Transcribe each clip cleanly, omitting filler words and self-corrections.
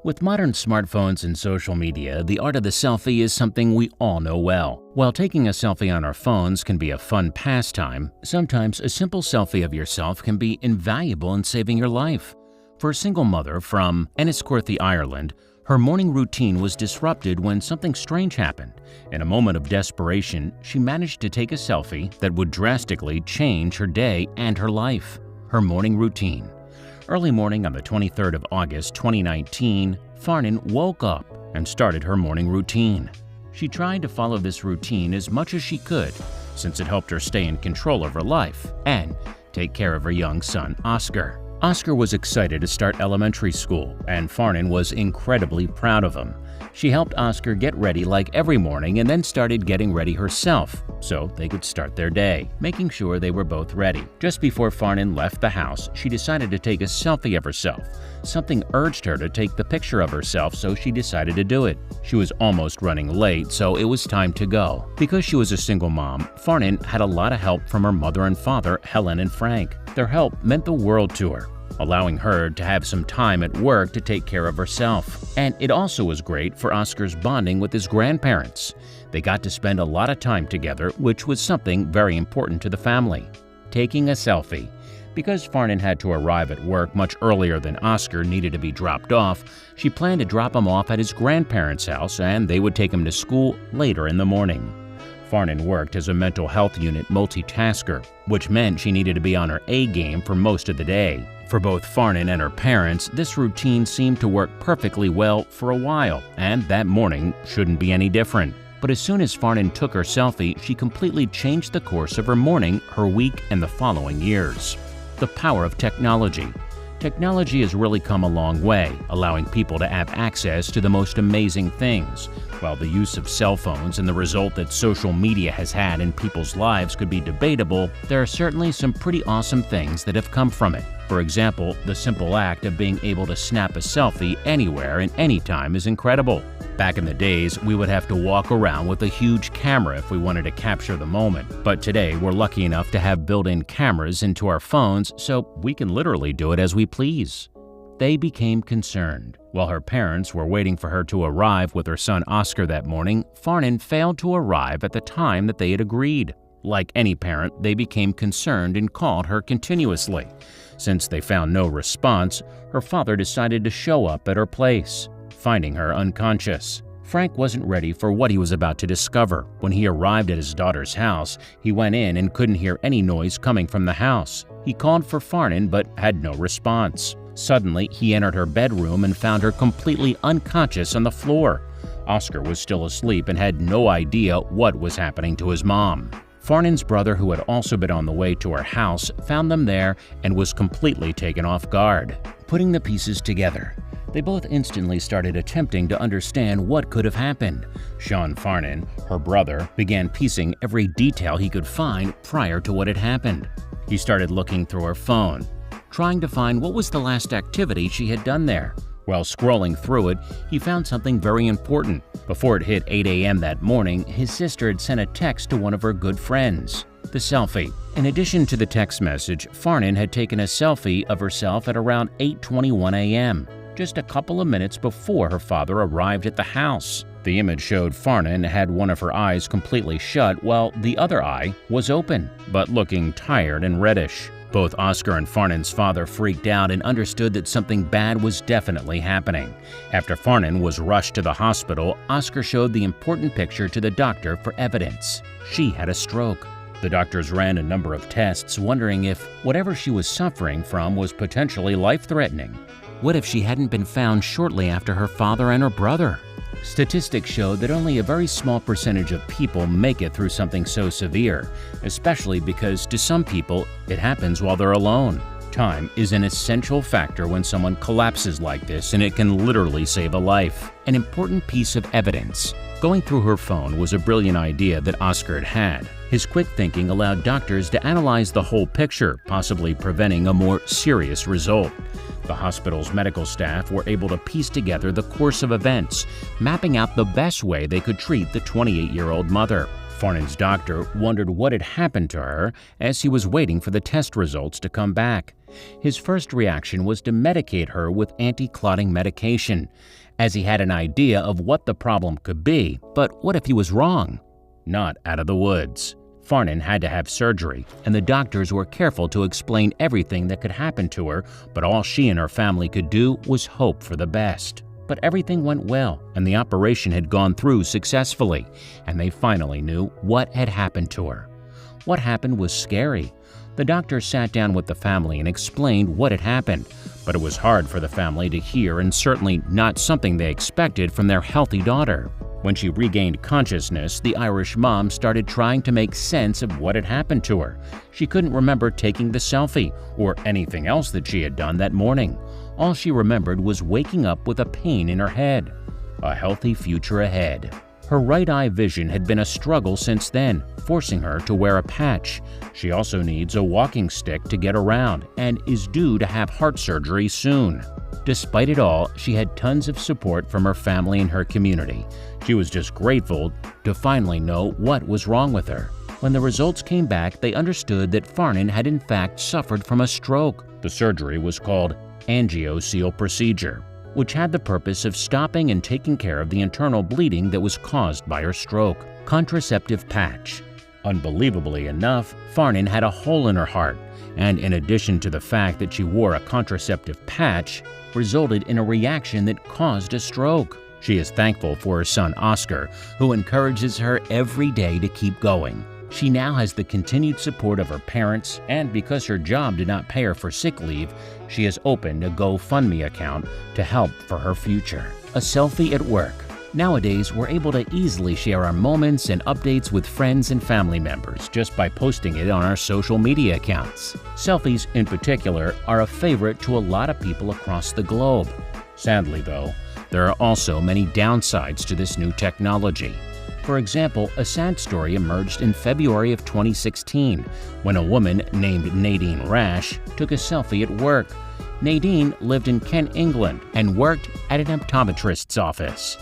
With modern smartphones and social media, the art of the selfie is something we all know well. While taking a selfie on our phones can be a fun pastime, sometimes a simple selfie of yourself can be invaluable in saving your life. For a single mother from Enniscorthy, Ireland, her morning routine was disrupted when something strange happened. In a moment of desperation, she managed to take a selfie that would drastically change her day and her life. Her morning routine. Early morning on the 23rd of August 2019, Farnan woke up and started her morning routine. She tried to follow this routine as much as she could, since it helped her stay in control of her life and take care of her young son, Oscar. Oscar was excited to start elementary school, and Farnan was incredibly proud of him. She helped Oscar get ready like every morning and then started getting ready herself so they could start their day, making sure they were both ready. Just before Farnan left the house, she decided to take a selfie of herself. Something urged her to take the picture of herself, so she decided to do it. She was almost running late, so it was time to go. Because she was a single mom, Farnan had a lot of help from her mother and father, Helen and Frank. Their help meant the world to her, allowing her to have some time at work to take care of herself. And it also was great for Oscar's bonding with his grandparents. They got to spend a lot of time together, which was something very important to the family. Taking a selfie. Because Farnan had to arrive at work much earlier than Oscar needed to be dropped off, she planned to drop him off at his grandparents' house and they would take him to school later in the morning. Farnan worked as a mental health unit multitasker, which meant she needed to be on her A game for most of the day. For both Farnan and her parents, this routine seemed to work perfectly well for a while, and that morning shouldn't be any different. But as soon as Farnan took her selfie, she completely changed the course of her morning, her week, and the following years. The power of technology. Technology has really come a long way, allowing people to have access to the most amazing things. While the use of cell phones and the result that social media has had in people's lives could be debatable, there are certainly some pretty awesome things that have come from it. For example, the simple act of being able to snap a selfie anywhere and anytime is incredible. Back in the days, we would have to walk around with a huge camera if we wanted to capture the moment. But today, we're lucky enough to have built-in cameras into our phones, so we can literally do it as we please. They became concerned. While her parents were waiting for her to arrive with her son Oscar that morning, Farnan failed to arrive at the time that they had agreed. Like any parent, they became concerned and called her continuously. Since they found no response, her father decided to show up at her place, finding her unconscious. Frank wasn't ready for what he was about to discover. When he arrived at his daughter's house, he went in and couldn't hear any noise coming from the house. He called for Farnan but had no response. Suddenly, he entered her bedroom and found her completely unconscious on the floor. Oscar was still asleep and had no idea what was happening to his mom. Farnan's brother, who had also been on the way to her house, found them there and was completely taken off guard. Putting the pieces together, they both instantly started attempting to understand what could have happened. Sean Farnan, her brother, began piecing every detail he could find prior to what had happened. He started looking through her phone, trying to find what was the last activity she had done there. While scrolling through it, he found something very important. Before it hit 8 a.m. that morning, his sister had sent a text to one of her good friends. The selfie. In addition to the text message, Farnan had taken a selfie of herself at around 8:21 a.m., just a couple of minutes before her father arrived at the house. The image showed Farnan had one of her eyes completely shut while the other eye was open, but looking tired and reddish. Both Oscar and Farnan's father freaked out and understood that something bad was definitely happening. After Farnan was rushed to the hospital, Oscar showed the important picture to the doctor for evidence. She had a stroke. The doctors ran a number of tests, wondering if whatever she was suffering from was potentially life-threatening. What if she hadn't been found shortly after her father and her brother? Statistics showed that only a very small percentage of people make it through something so severe, especially because to some people, it happens while they're alone. Time is an essential factor when someone collapses like this, and it can literally save a life. An important piece of evidence. Going through her phone was a brilliant idea that Oscar had. His quick thinking allowed doctors to analyze the whole picture, possibly preventing a more serious result. The hospital's medical staff were able to piece together the course of events, mapping out the best way they could treat the 28-year-old mother. Farnon's doctor wondered what had happened to her as he was waiting for the test results to come back. His first reaction was to medicate her with anti-clotting medication, as he had an idea of what the problem could be. But what if he was wrong? Not out of the woods. Farnon had to have surgery, and the doctors were careful to explain everything that could happen to her, but all she and her family could do was hope for the best. But everything went well, and the operation had gone through successfully, and they finally knew what had happened to her. What happened was scary. The doctor sat down with the family and explained what had happened, but it was hard for the family to hear and certainly not something they expected from their healthy daughter. When she regained consciousness, the Irish mom started trying to make sense of what had happened to her. She couldn't remember taking the selfie or anything else that she had done that morning. All she remembered was waking up with a pain in her head. A healthy future ahead. Her right eye vision had been a struggle since then, forcing her to wear a patch. She also needs a walking stick to get around and is due to have heart surgery soon. Despite it all, she had tons of support from her family and her community. She was just grateful to finally know what was wrong with her. When the results came back, they understood that Farnon had in fact suffered from a stroke. The surgery was called angioceal procedure, which had the purpose of stopping and taking care of the internal bleeding that was caused by her stroke. Contraceptive patch. Unbelievably enough, Farnon had a hole in her heart, and in addition to the fact that she wore a contraceptive patch, resulted in a reaction that caused a stroke. She is thankful for her son Oscar, who encourages her every day to keep going. She now has the continued support of her parents, and because her job did not pay her for sick leave, she has opened a GoFundMe account to help for her future. A selfie at work. Nowadays, we're able to easily share our moments and updates with friends and family members just by posting it on our social media accounts. Selfies, in particular, are a favorite to a lot of people across the globe. Sadly, though, there are also many downsides to this new technology. For example, a sad story emerged in February of 2016 when a woman named Nadine Rash took a selfie at work. Nadine lived in Kent, England, and worked at an optometrist's office.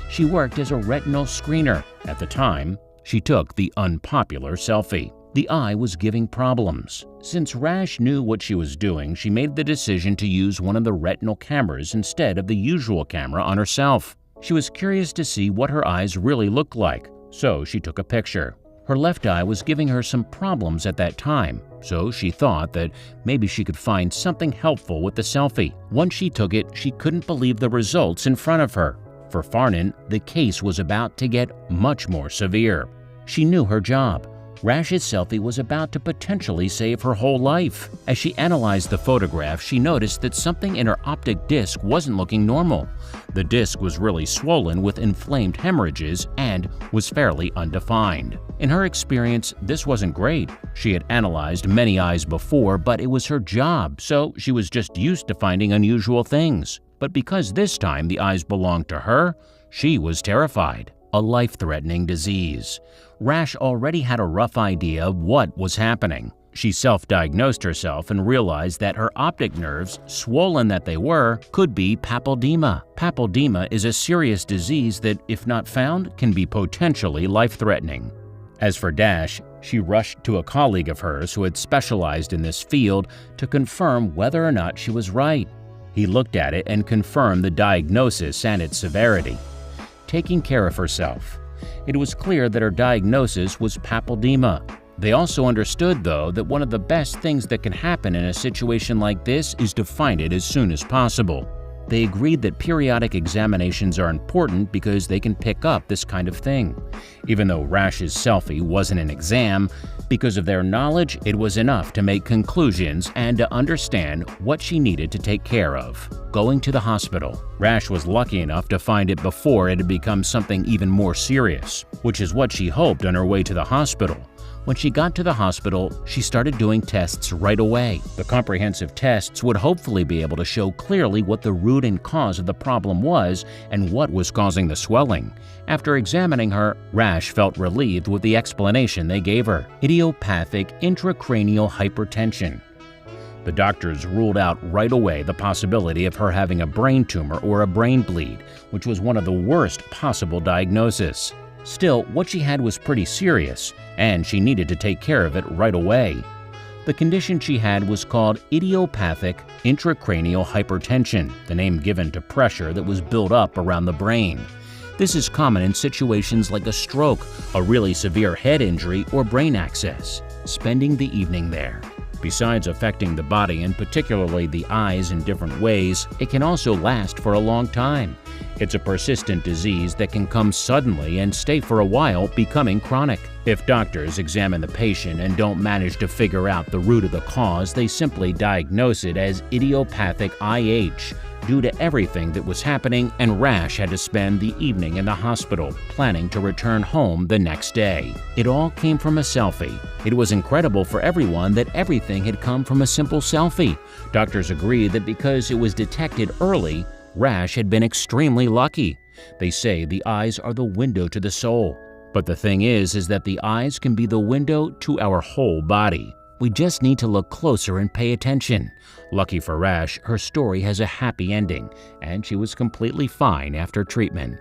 She worked as a retinal screener. At the time, she took the unpopular selfie. The eye was giving problems. Since Rash knew what she was doing, she made the decision to use one of the retinal cameras instead of the usual camera on herself. She was curious to see what her eyes really looked like, so she took a picture. Her left eye was giving her some problems at that time, so she thought that maybe she could find something helpful with the selfie. Once she took it, she couldn't believe the results in front of her. For Farnon, the case was about to get much more severe. She knew her job. Rash's selfie was about to potentially save her whole life. As she analyzed the photograph, she noticed that something in her optic disc wasn't looking normal. The disc was really swollen with inflamed hemorrhages and was fairly undefined. In her experience, this wasn't great. She had analyzed many eyes before, but it was her job, so she was just used to finding unusual things. But because this time the eyes belonged to her, she was terrified. A life-threatening disease. Rash already had a rough idea of what was happening. She self-diagnosed herself and realized that her optic nerves, swollen that they were, could be papilledema. Papilledema is a serious disease that, if not found, can be potentially life-threatening. As for Dash, she rushed to a colleague of hers who had specialized in this field to confirm whether or not she was right. He looked at it and confirmed the diagnosis and its severity. Taking care of herself. It was clear that her diagnosis was papilledema. They also understood, though, that one of the best things that can happen in a situation like this is to find it as soon as possible. They agreed that periodic examinations are important because they can pick up this kind of thing. Even though Rash's selfie wasn't an exam, because of their knowledge, it was enough to make conclusions and to understand what she needed to take care of. Going to the hospital. Rash was lucky enough to find it before it had become something even more serious, which is what she hoped on her way to the hospital. When she got to the hospital, she started doing tests right away. The comprehensive tests would hopefully be able to show clearly what the root and cause of the problem was and what was causing the swelling. After examining her, Rash felt relieved with the explanation they gave her: idiopathic intracranial hypertension. The doctors ruled out right away the possibility of her having a brain tumor or a brain bleed, which was one of the worst possible diagnoses. Still, what she had was pretty serious, and she needed to take care of it right away. The condition she had was called idiopathic intracranial hypertension, the name given to pressure that was built up around the brain. This is common in situations like a stroke, a really severe head injury, or brain access. Spending the evening there. Besides affecting the body and particularly the eyes in different ways, it can also last for a long time. It's a persistent disease that can come suddenly and stay for a while, becoming chronic. If doctors examine the patient and don't manage to figure out the root of the cause, they simply diagnose it as idiopathic IH. Due to everything that was happening, and Rash had to spend the evening in the hospital, planning to return home the next day. It all came from a selfie. It was incredible for everyone that everything had come from a simple selfie. Doctors agree that because it was detected early, Rash had been extremely lucky. They say the eyes are the window to the soul. But the thing is that the eyes can be the window to our whole body. We just need to look closer and pay attention. Lucky for Rash, her story has a happy ending, and she was completely fine after treatment.